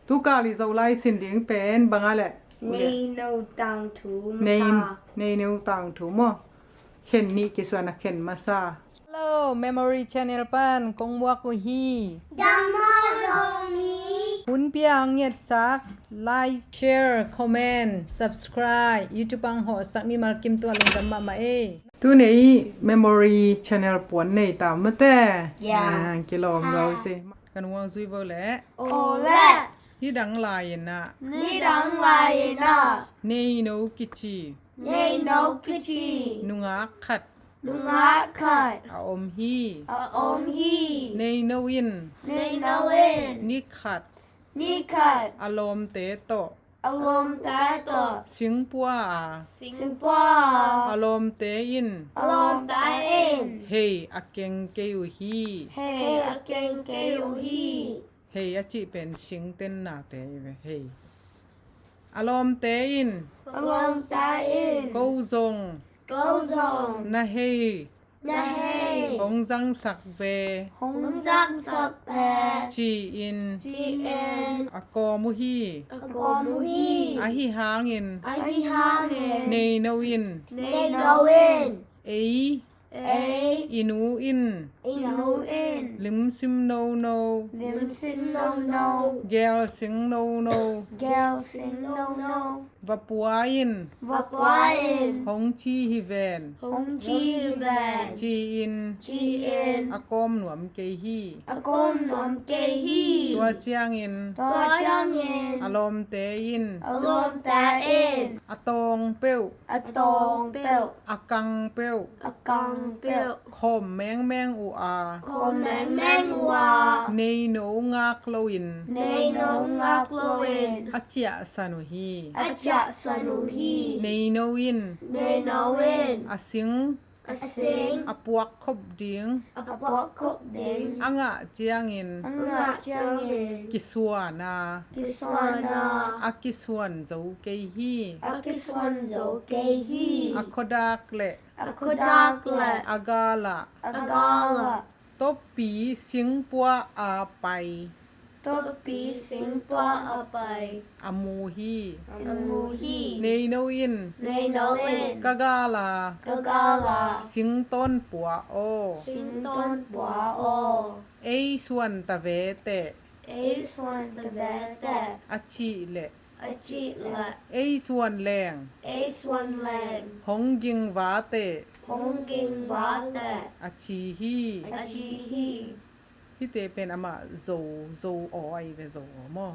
tu ka li zo lai sin ding pen banga le nei no tang thu nei ma nei neu tang thu mo khen ni ki swana khen ma sa hello memory channel pan kong wa ko hi Dhamma Zomi hun piang yet sak like share comment subscribe youtube ang ho sak mi mal kim tu alung dam ma e tu nei memory channel pon nei ta ma te ki lom lo che kan wang zui bo le Ole hi dang lai na Ni dang lai na nei no ki chi Nei no kichi nunga khat Lunga khat a om hi A om hi nei no in Nei no in ni khat Ni khat alom te to Alom ta to sing pua Sing pa alom te in Alom ta in hey akeng ke u hi Hey akeng ke u hi hey a chi pen sing ten na te ve hey alom te in Alom ta in ko zong Go zong na hey Na hey hong jang sak ve Hong zang sak pe chi in Chi in a ko mu hi Ko mu hi a hi hang in A hi hang in nei no in Nei no in ei A inu in Inu in lim sim no no Lim sin no no gel sing no no Gel sin no no va pua in Vapwa in hong chi hi ven Hong chi van chi in Chi in a kom nuam ke hi A kom nom ke hi ตัวเจียงอิน To chang in อารมณ์เตอิน Alom ta in อะตองเป้ว A tong peo อะกังเป้ว A kang peo คมแมงแมงอูอา Kom meng meng wa ในหนูงากโลอิน Nei no ngak lo in อะเจียสนุฮี A cha sanu hi ในโนอิน Nei no in อะสิง A sing อะปวกคบดิง A pok kop ding อะงะเจียงอิน Nga chang in กิสัวนา Kiswana อะกิสวนเจ้าเกฮี A kiswan zo ke hi อะคดักเละ A kodak le อะกาละ A gala ตบปีสิงปัวอาไป To pi sing pa apai อะมูฮี Amu hi ในโนอิน Nei no in กะกาลา Kagala สิงต้นปัวโอ Sing ton pwa o เอส่วนตะเวเต A swan the vete อชิเล A chi le เอส่วนแรง A swan len หงยิงวาเต Hong ging ba te อชิฮี A chi hi ที่เตเป็นอะมาโซโซออยเวโซมอ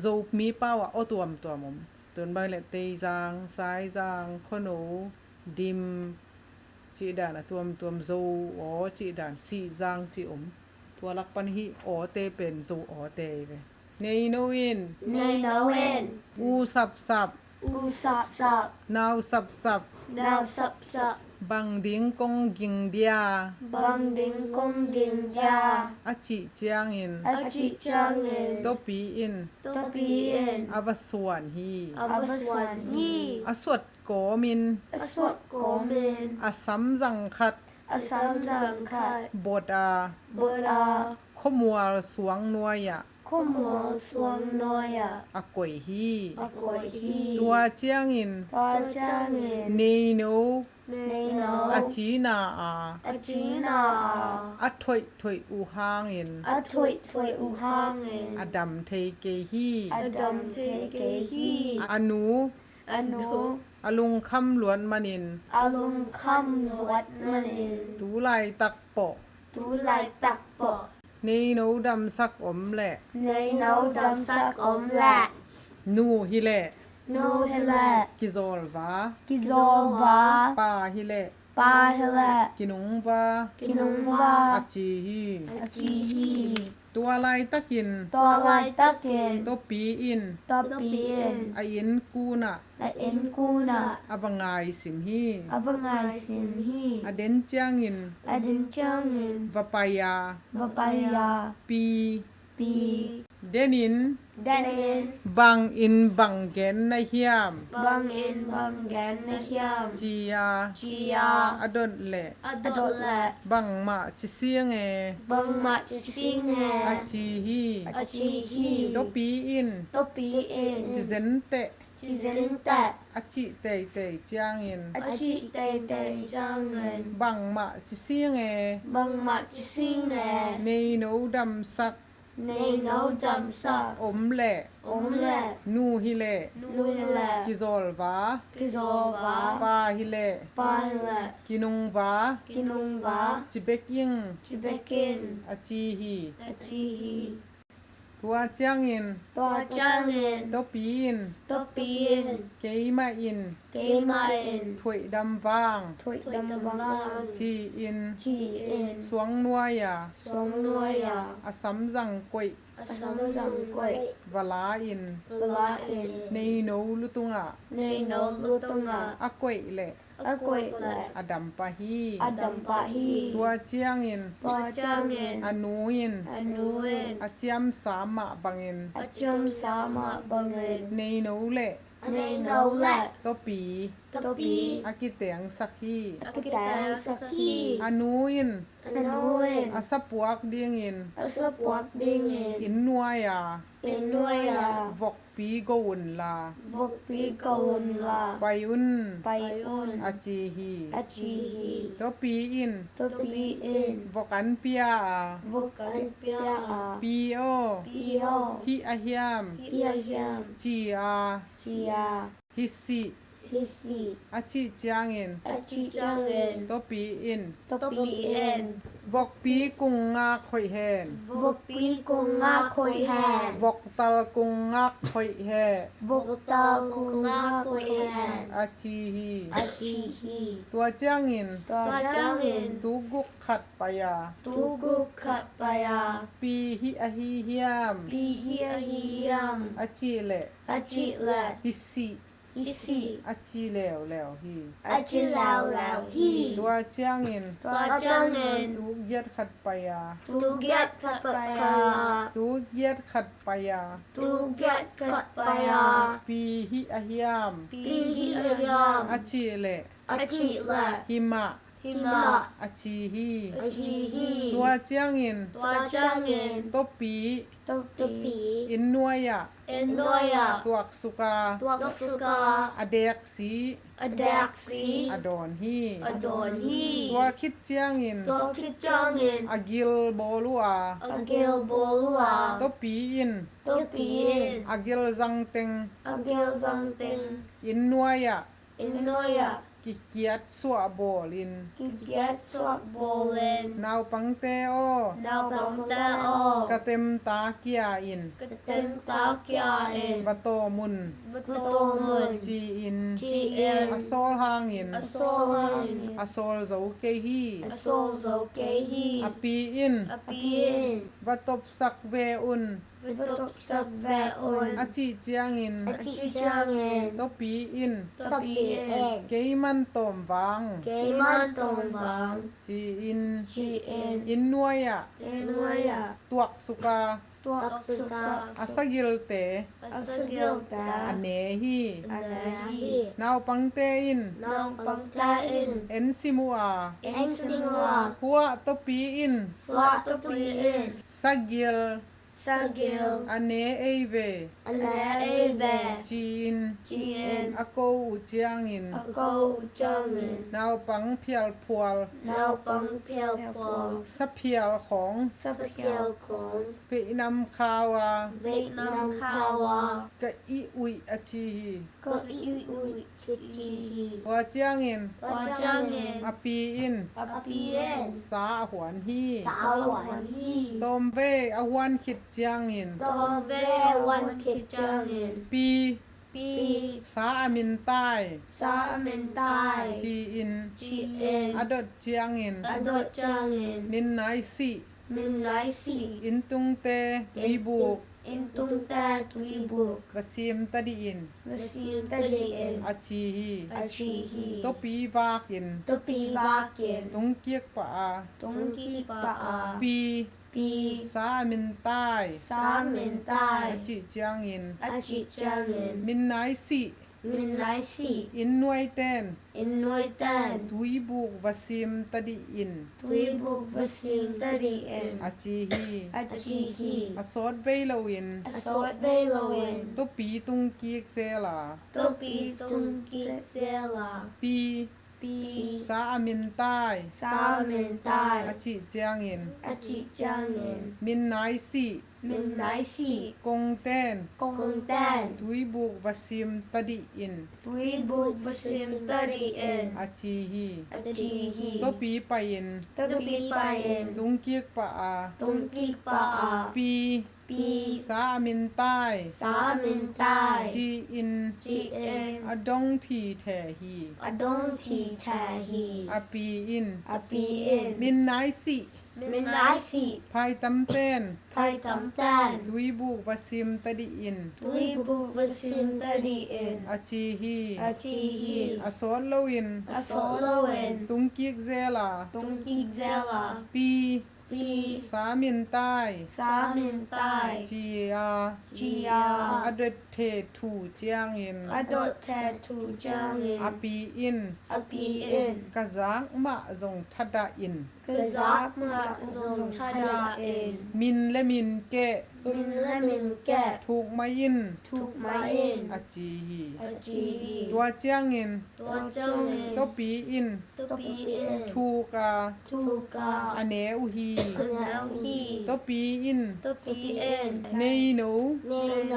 โซมีเป้าอะโอตัวมตัวมมตนบางเลเตจางซ้ายจางขโนดิมจีดานอะตัวมโซอ๋อจีดานสีจางจีอมตัวลักปันฮีอ๋อเตเป็นโซอ๋อเตเวเนโนอิน Nei no in อูสับสับ U sap sap นาวสับสับ Now sup sup บังดิงกงกิงเดีย Bang ding kong ging ya อาจิเจียงอิน A chi chang in ตปีอิน To pi in อาวสวนฮี A swan hi อาสวดโกมิน A swat kom in อาสัมจังคัด A sam zang khat บดอา Buddha ขมัวสวงนวยอะ Kumo swang noya อากวยฮี A koi hi ตัวเจียงอิน To chang in เนโน Nei no อาจีนาอา A china อาถอยอูหางอิน A tui tui u hang in อาดัมเทเกฮี A dum te ke hi อาหนู A no อาลุงคำหลวนมานิน A lung kam wat man in ตูไลตักโปะ Tu lai tak po เนโนดำสักอมแหละ Nei no dam sak om la นูฮิแหละ No hila กิโซลวา Kizolva ปาฮิแหละ Pa hila กินุงวา Kinungva อาจีฮี A chi hi ตัวไลตักิน To lai takin ตัวปีอิน To pi in อายินกูน่ะ A in kuna อาบังไงสิมฮี Avangai sim hi อาเดนเจียงอิน A din chang in วาปายา Vapaya ปี Pi เดนิน Danin, บังอินบังเกนในเฮียม Bangin, Bangan, Nahiam, จียา Chia, อดนแหละ Adola, บังมาจิเสียงเอ Bang Mat อา Singa, จีฮี Achihi, ตปีอิน Topi จิ in, เซนเต Chizenta, อาจิเตเตจางอิน Achi Tay Tay Jangan, บังมาจิเสียงเอ Bang Mat Singa, ในโนดำสัก Nay No Dam Sa, อมแหละ Omle, นูฮิเล Nuila, กิซอลวา Kizova, ปาฮิเล Pala, กินุงวา Kinungva, จิเบกยิง Chibekin, อาจีฮี Achihi, ตัวจางอิน Tua Jangin, ตปีอิน Topi in, เกยมาอิน Kema in, ถวยดำวาง Tui Dam Bang, จีอิน Chi in, สวงนัวยา Song Noya, อสัมจังกวย Asam Sang Koi, วลาอิน Bala in, ในโนลุตุงะ Nay No Lutunga, อากวยแหละ Akoi Le, อดัมปะฮี Adam Pahi, ตัวเจียงอิน Tua Jangin, อนูอิน Anuin, อาเจียมสามะบังอิน Acham Sama Bangin, ในโนแหละ Nay No Le, ตปี Topi, อากิเตียงสักฮี Akitang Saki, อนูอิน Anuin, อาสับปวกเดียงอิน Asapwak Dingin, อินนัวยา Inuya, วกปีโกวนลา Vokpi Kaun La, ไปอุน Payon, อาจีฮี Achihi, ตปีอิน Topi in, วกันเปีย Vokan Pia, ปีโอ Pio, ฮิอาเฮียม Piayam, จีอา Chia, ฮิสิ Hisi, อาจิจางอิน Achijangin, ตปีอิน Topi in, วกปีกุงงาคอยแฮน Vokpi Kunga Koi Han, วกตลกุงงาคอยแฮ Voktal Kunga Koi Han, อาจีฮี Achihi, ตัวจางอิน Twajangin, ตูกุกขัดปยา Tugu Kapaya, ปีฮิอาฮีเฮียม Pihiyam, อาจีแหละ Achila, ฮิสิ Isi, อาจีแล้วแล้วฮี Achilau Lau Hi, ตัวจางอิน Twajangin, ตูเย็ดขัดปยา Tugyat Kapaya, ตูเย็ดขัดปยา Tugyat Kapaya, ปีฮิอาฮียม Pihiyam, อาจีแหละ Achila, หิมะ Hima, อาจีฮี Achihi, ตัวจางอิน Twajangin, ตปี Topi, อินนัวยะ Enoya, ตัวสุกา Twaksuka, อเด็กสี Adaxi, อดอนฮี Adonhi, ตัวคิดเจียงอิน Tokijangin, อากิลโบลัว Agil Bolua, ตปีอิน Topi in, อากิลจังเต็ง Agil Zangting, อินนัวยะ Enoya, กิเกียดสัวโบลิน Kikiat Swak Bolin, นาวปังเตโอ Now Bang Tao, กะเต็มตาเกียอิน Katim Takya in, บะโตมุน Batomun, จีอิน GN, อาโซลฮางอิน Asolan, อาโซลโซเกฮี Asolzo Kehi, อาปีอิน Apien, บะตบสักเวอุน Vitok Sabveun, อาจิเจียงอิน Achijangin, ตปีอิน Topi in, เกยมันตอมวาง Gayman Tongbang, จีอิน GN, อินนัวยะ Enuaya, ตวกสุกา Tuaksuka, อาสกิลเต Asagilta, อเนฮี Anahi, นาวปังเตอิน Nang Pangtain, เอ็นซิมัว Engsimua, หัวตปีอิน Watopi in, สกิล Sagil, อเนเอเว Anaeve, จีน GN, อโกอุเจียงอิน Ako Jangin, นาวปังเพียลพวล Now Pang Piel Pol, สัพเพียลของ Sa Piel Kon, ปีนำคาวา Vietnam Kawa, จะอีอุยอชีฮี Ko Iui Kichihi, หัวเจียงอิน Wajangin, อปีอิน Apien, สาหวนฮี Sawanhi, ตอมเวอหวนคิดเจียงอิน Tove Wan Kitjangin, ปี Pi, สาอามินใต้ Sa Mentai, จีอิน GN, อดดเจียงอิน Adot Jangin, มินไนซี Min Naisi, อินตุงเตมีบุก Intung Ta Tuibuk, บะซีมตะดีอิน Vasim Taliin, อาชีฮี Achihi, ตปีวากิน Topi Vakin, ตุงเกียกปะอา Tungki Paa, ปี ปี สามินใต้ สามินใต้ อจิจางอิน อาจิจางเงิน มินไนสิ มินไลซี อินนวยเตน อินนวยตัน ตุยบุกวสิมตดิอิน ทุยบุกวสิมตรีเอ็น อจิฮี อาจีฮี อสอดเวลวิน อสอดเวโลเวน ตุปีตุงกีกเซลา ตุปีตุงกิเซลา ปี ปี สามินใต้ สามินใต้ อจิจางอิน อาจิจางเงิน มินไนสิ มินไลซี กงเตน กงตัน ตุยบุกวสิมตดิอิน ทุยบุกวสิมตรีเอ็น อจิฮี อาจีฮี ตุปีไปอิน ตุปีไปเอ็น ตุงกีกปะอา ตุงกิปาอา ปี ปี สามินใต้ สามินใต้ จีอิน จีเอ็น อดงทีแทฮี อดงทีแทฮี อปีอิน อปีเอ็น มินไนสิ มินไลซี ภายตำเต้น ไพตำตัน ตุยบุกวสิมตดิอิน ทุยบุกวสิมตรีเอ็น อจีฮี อาจีฮี อสอนลวิน อโซโลเวน ตุงกิกเซลา ตุงกิเซลา ปี ปี สามินใต้ สามินใต้ จีอา จีอา อดเทถูเจียงอิน อดดแททูจางเงิน อปีอิน อปีเอ็น กะซากมะจงทัดดาอิน กะซักมาซงชาดาเอ็น มินและมินเกะ มินและมินแกะ ถูกมายิน ทุกไม้เอ็น อจีฮี อาจีฮี ตัวเจียงอิน ตัวเจ้าเงิน ตัวปีอิน ตัวปีเอ็น ถูกา ทุกกา อเนอุฮี แนวฮี ตัวปีอิน ตัวปีเอ็น เนยหนู เนโน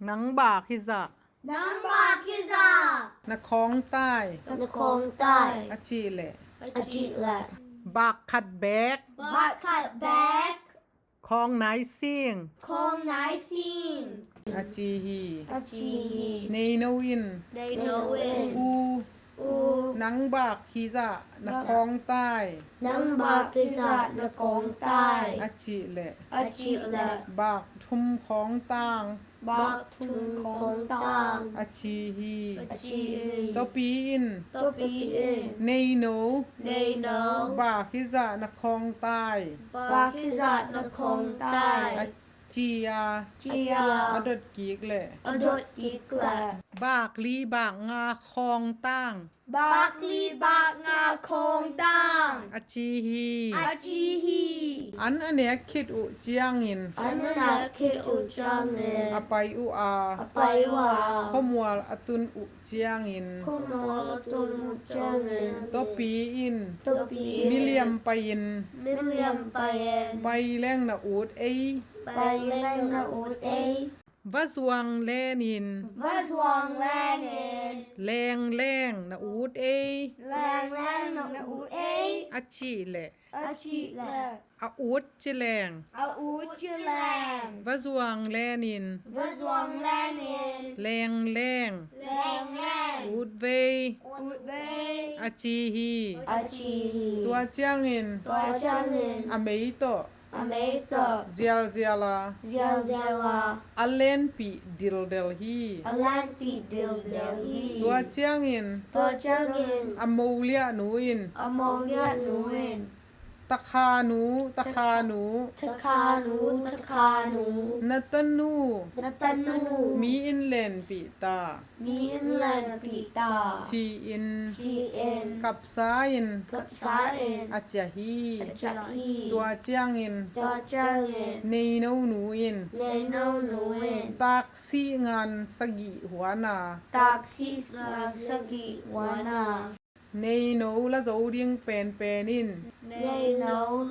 หนังบากฮิซะ น้ำบาคิซาน ครใต้ นครใต้ อจีแหละ อาจิแหละ บากขัดแบก บัตคัดแบก คองไหนซิง คงไนซิง อจีฮี อาจีฮี เนยโนอิน ไดโนเวน อู อู หนังบากฮิซะครใต้ น้ำบาคิซานนครใต้ อจีแหละ อาจิแหละ บากทุมของต่าง บักทุงของต่าง อจีฮี อาจี ตัวปีอิน ตัวปีเอ็น เนยโน ไดโน บากฮิซะครใต้ บาคิซานนครใต้ อจียา จียา อดดกีกแหละ อดดอีกแหละ บากลีบากงาคองตั้ง บักลีบักงาคงดัง อจีฮี อาจีฮี อันเนี้ยคิดอุเจียงอิน อันนั้นคืออุจังเงิน อไปอุอา ไปว่า ข้อมัวอตุนอุเจียงอิน คุณมอลตุนอุจังเงิน ตัวปีอิน ตัวปี มิเลียมไปอิน มิเลียมไปเอ็น ไปแรงนะอูดเอ ไปเล่นนาอุดเอ วะสวงแลนิน ว่าสวงแรงเงิน แรงแรงนะอูดเอ แรงแรงนาอุดเอ อชีแหละ อาชีแหละ อาอูดจิแรง อาอุดชื่อแรง วะสวงแลนิน ว่าสวงแรงเงิน แรงแรง แรงแรง อูดเว อุดเบ อาจีฮี อาชี ตัวเจียงอิน ตัวจังเงิน อเมยโต อเมริกา เจียลเจียลา เซียลเซียลา อเลนปีดิลเดลฮี อแลนปีเดลเดลฮี ตัวเจียงอิน ตัวจังเงิน อโมเลียหนูอิน อโมเลียหนูเอน ตะคาหนูตะคาหนู ทะคาหนูทะคาหนู นัตนู นัตนู มีอินเลนปีตา มีอินแลนปีตา ชีอิน จีเอ็น กับซาอิน กับสาเอ็น อาจาฮี จักฮี ตัวเจียงอิน ตัวจังเงิน เนโนหนูอิน เนโนหนูเอน ตักซีงานสกิหัวนา ตักซิสังสกิวานา เนโนละโจเดียงเป็นเป็นอิน เนโน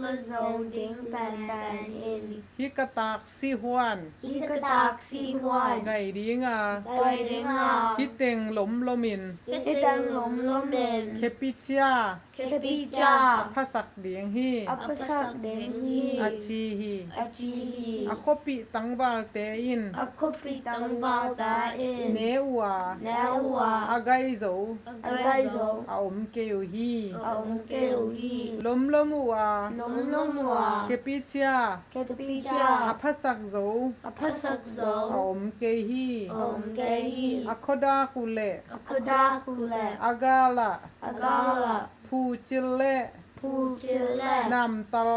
ละโซดิงแปนแปนเอ็น ฮิกะตักซีฮวน ฮิกตักซีฮวน ไงดีงา ไกเริงา ฮิเต็งหลมลมิน ฮิตังลมลมเอ็น เคปิเจีย เคปิจา ภาษักเดียงฮี อัปสักเดงฮี อาชีฮี อาจีฮี อาคปิตังวาลเตอิน อาคุปิตังวาตาเอ็น เนวา แนวา อาไกโซ อาไกโซ อาอมเกลฮี อาองเกลฮี ลมลมวา นมนมวา เคปิเจีย เคปิจา อาภาษักโซ อาปสักโซ อาอมเกฮี องเกฮี อาคดาคุเล อาคุดาคุเล อากาละ อากาลา ผู้จิเล ผู้จิเล นำตล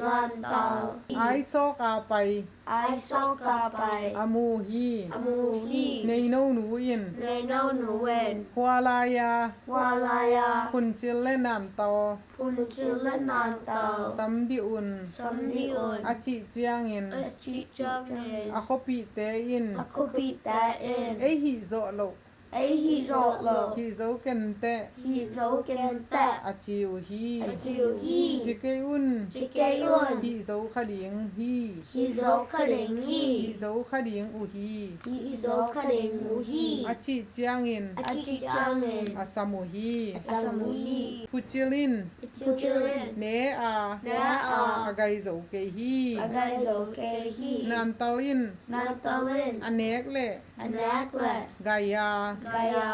nan tao ไอโซกาไป ai so ka pai อามูฮี amu hi ในโนหนูอิน nei no nu wen ฮัวลายา walaya คุณจิลเลนามตอ pun chila nan tao ซัมดิอุน samdi on อาจิเจียงอิน chi chang ne อาคปิเตอิน aku pi ta in เอฮิโซโล ai hi zo lo ฮิโซเกันเต hi zo ken ta อาจิวฮี chiu hi จิเกอุน chi ke yun ฮิโซขะเดียงฮี hi zo ka ding ฮิ hi โซขะเดียงอูฮี hi zo ka ding mu hi อาจิเจียงอิน a chi chang in อาซามูฮี samu hi พุจิลิน chu chilin เนอา na a อาไกโซเกฮี agai zo ke hi นันตาลิน nan talin อเนกเล anak le กายา gaya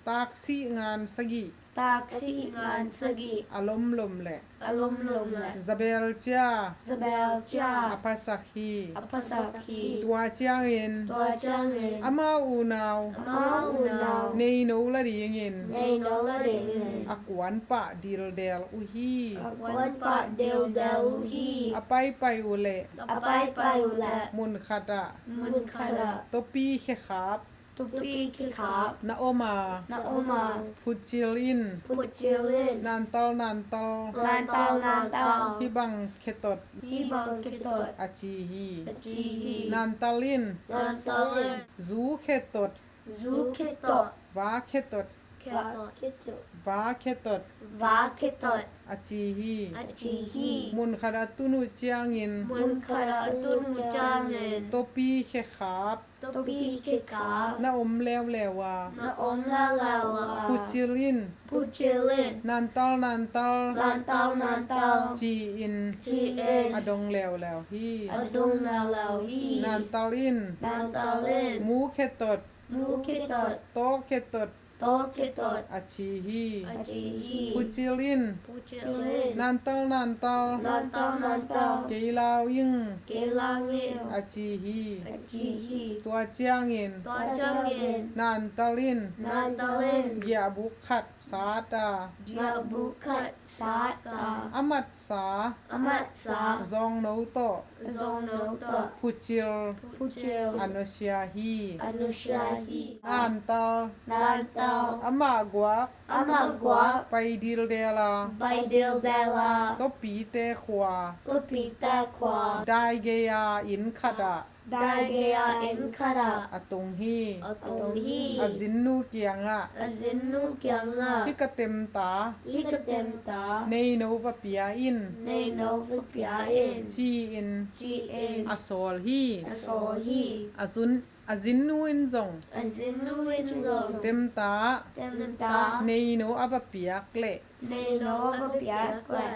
ตากซีงานสกิ taxi ngan sagi อารมณ์ลมแหละ alum lum le ซาเบลเจีย zabel cha อภัสคี apasaki ตัวเจียงอิน tua chang in อามาอูนาว ma unao ในโนละดียิน nei no la ding in อากวนปะดิลเดลอุฮี wan pa del del hi อไปไปอุเล apai pai ula มุนขัดะ mun khara ตปีเคขาบ tupi ki khap นาโอมา na oma พุจิลิน put chilin นันตลนันตล lan tao พี่บังเคตด hi bang kitot อาจีฮี chi hi นันตาลิน lan talin ซูเคตด zu kitot วาเคตด kitot วาเคตด va kitot อาจีฮี chi hi มุนขดาตุนุเจียงอิน mun khara tun changin ตปีเคขาบ tupi ki khap นาอมแล้วแล้ววา na om la la wa พุจิลิน put chilin นันตลนันตล lan tao จีอิน chi in อดงแล้วแล้วฮี adung la la hi นันตาลิน lan talin มูเคตด mu kitot โตเคตด to kitot อาชีฮี chi hi พุจิลิน put chilin นันตลนันตล lan tao เกลาวยิง kelangin อาจีฮี chi hi ตัวเจียงอิน to changin นันตาลิน lan talin ยาบุขัดสาตา dia bukat sata อมัดสา amat sa ซองโนโต zong no to พุจิล put chil อนุชยาฮี anushahi นันตล lan tao อมากวก amagwa ไปดิลเดลา by dil dela ตปีเตขวา kupita kwa ได้เกียอินขัดา dagaya in kara อตงฮี atohi อจินนูเกียงอะ azinu kyanga พิกเต็มตา likatemta ในโนวะเปียอิน nei no vipya in จีอิน ji in อโซลฮี asohi อซุนอจินนูอินซง azinu in zong เต็มตา temta ในโนอวะเปียกเล nei no vipya kla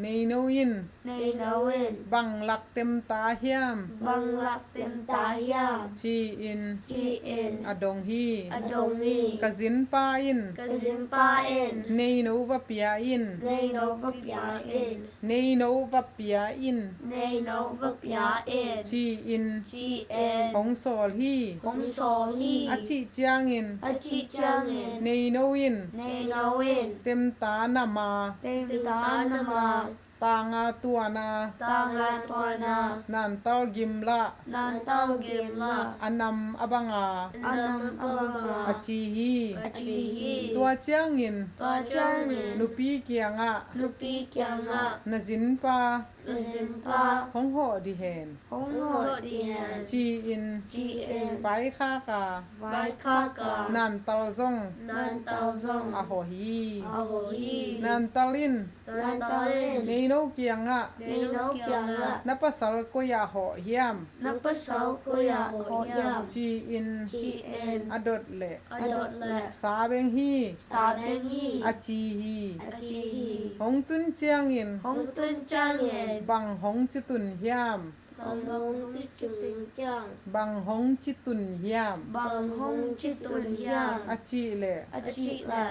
ในโนอิน nei no in บังหลักเต็มตาเฮียม banglak temta yam จีอิน ji in อดงฮี adongi กะจินปาอิน kazimpa in ในโนวะเปียอิน nei no vipya in ในโนวะเปียอิน nei no vipya in จีอิน ji in ของโซลฮี hong so hi อาจิเจียงอิน achi chang in ในโนอิน nei no in เต็มตานามา tem ta nama ตางาตัวนา tanga tona นันตอลกิมละ nan tau gim la อนัมอบังอา anam abanga อาจีฮี achi hi ตัวเจียงอิน to chang in นุปีเกียงอะ nupi kyanga นจินปา zimpa ของหอดีเห็น hong ho di han จีอิน ji in ไปค่ากา vai kha ka นันตอลซง nan tau zong อาโหฮี a ho hi นันตอลิน nan tau in ในโนเกียงอะ nei no kyanga นับภาษาก็ยาหอเฮียม napasau ko ya ho yam จีอิน ji in อดดเละ adot le สาเบงฮี sa deng hi อาจีฮี achi hi หงตุนเจียงอิน hong tun chang in บังหงจิตุนเฮียม bang hong tu chung chang บังหงจิตุนเฮียม bang hong chi tun yang อาจีเละ achi la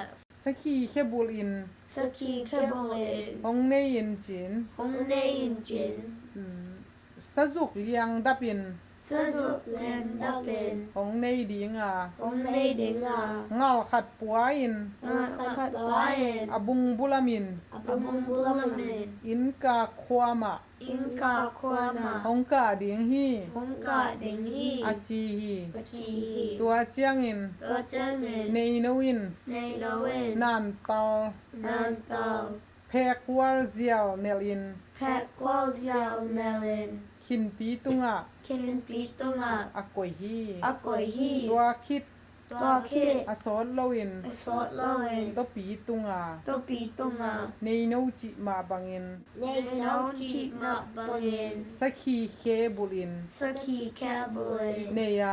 สกีเคบุลอิน saki ke bo in หงเนยินจิน hong ne in jin สะจุกเลียงดับอิน sa สจุกเลียนดับเป็น องในดิงอ่ะ องในเด้งอ่ะ งาขัดปัวอิน ขัดไว้ อบุงบุลามิน ปบุงบุลมเมน อินกาความะ อิงกาความา องกาดิงฮี ฮงกาเด้งฮี อาจีฮี ปจีฮี ตัวเจียงอิน รถเจเงิน ในนวิน ในโนเวน นานตอล นันเตา เพกวอลเซียลเนลอิน แพะกวาลยาวเนลิน คินปีตุงะ คินปีตุงะ อากวยฮี อากอยฮี ตัวคิด ตัวคิด อสอลโลอิน สดเลเวน ตัวปีตุงะ ตัวปีตุงะ ในโนจิมาบังอิน ในโนจิมาบังเงิน สักขีเคบุลิน สกีแคบุเล เนีย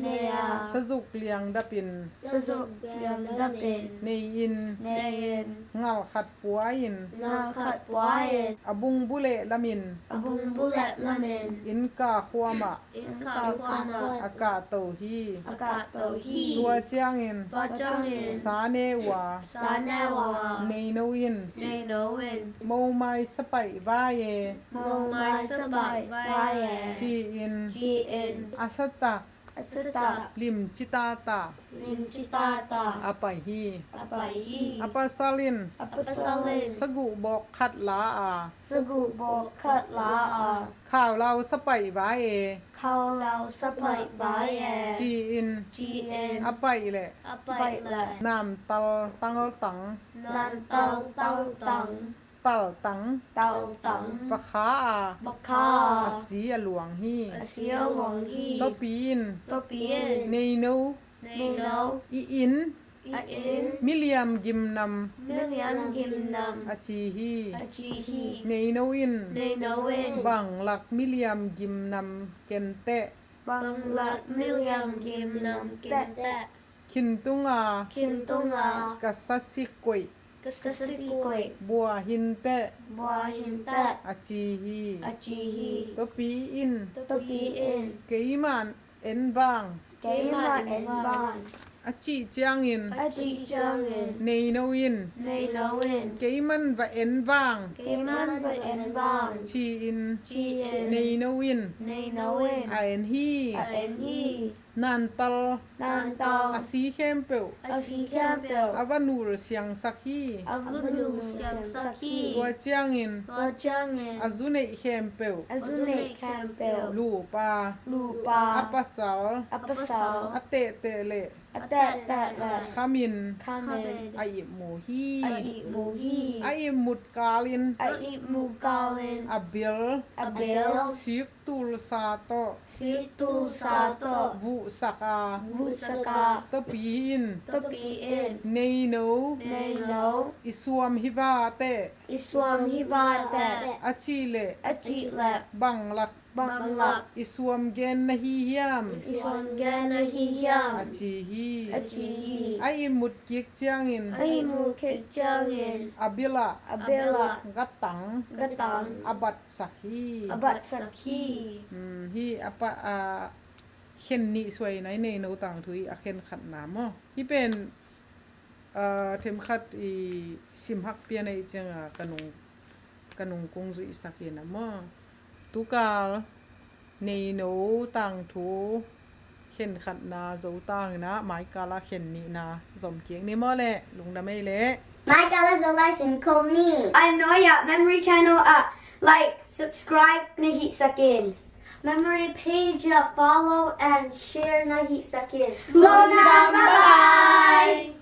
เนีย สจุกเลียงดับอิน สจุกเลียงดับเป็น ในอิน เนยิน งาขัดปัวอิน นาขัดไว้ อบุงบุเลละมิน อบุงบุเลตละเมน อินกาความะ อินกาความะ อากาโตฮี อากาศโตฮี ตัวเจียงอิน ตัวจังเงิน สาเนวา สาแนวา ในโนอิน ในโนเวน โมไมสไปวาเย โมมาสบายไว้แ ชีอิน จีเอ็น อาสตะ อัสตา ลิมจิตาตา ลิมจิตาตา อปะฮี อปายฮี อปะซาลิน อปสลิน สกุบอกคัดลาอา สกุบอกขัดลาอา ข่าวเราสไปวาเอ เขาเราสบายไว้แ จีอิน จีเอ็น อไปแหละ อปายละ นามตัลตังตัง นันเตาเตาตัง ตัลตัง เตาตัง ปะขาอา บักคา อาสีอหลวงฮี เสียวหวังฮี ตปีน ตัวเปลี่ยน ในโน ในโน อีอิน อีเอ็น มิเลียมยิมน มิเลียนกิมน ำอาจีฮี ำอาชีฮี ในโนอิน ในโนเวน บังหลักมิเลียมยิมนำเกนเตะ บังลัดมิเลียนกิมนำแตะแตะ คินตุงา คินตุงอา กัสสิกวย กษสิกวย บัวหินเตะ บัวหินแตะ อาจีฮี อาชีฮี ตปีอิน ตัวเปลี่ยน เกยมันเอ็นบาง เกยมาเอ็นบาน อาจีเจียงอิน อาชีจังเงิน ในโนอิน ในโนเวน เกยมันวะเอ็นบาง เกยมันไปเอ็นบาน ชีอิน จีเอ็น ในโนอิน ในโนเวน ไอเอ็นฮี อาเอ็นฮี นันตัล นันเตา อาซีเข้มเปว อาชีแคมเปล อาวานูรเสียงสักฮี อาวุนุเสียงสักฮี ตัวเจียงอิน ตัวจังเงิน อาซุเนเข้มเปว อาจุเนแคมเปล ลูปา ลูปา อัปปะสาล อัปปะสาว อเตเตเล อแตะแตะละ ขามิน คาเมน ไออิหมูฮี อาอิมูฮี ไออิมุดกาลิน อาอิมูกาเลน อบิล อาเบล ซิกตุลซาโต ซิตูซาโต วุสักา วุสกา ตปีอิน ตัวปีเอ็น เนโน ในโน อิสวมฮิวาเต อิสวามฮิวาแตะ อาชิเล อาจิละ บังลัก บังลัก อิสวมเกนนฮีฮิยม อิสวามแกนฮิยาม อาชีฮี อาชีฮี ไออิมุดกิกเจียงอิน อาอิมูเคจังเงิน อบิลา อาเบลา กัตตัง กะตัง อบัตสักฮี อาบัตสักฮี ฮีอปะเข็นนี่สวยในโนตังทุยอเข็นขัดน้ำอ๋อที่เป็นเทมขัดอีซิมฮักเปียในจังกะนุงกงจุยสักเยนะมอตุกาลในโนตังทูเข็นขัดนาโจตังนะหมายกาลาเข็นนี่นะสมเกียงนี่มอแหละลุงดำไม่เละ My colors are license call me. I'm Noya Memory Channel like subscribe Nahit Sakin Memory page follow and share Nahi Sakin. Bye bye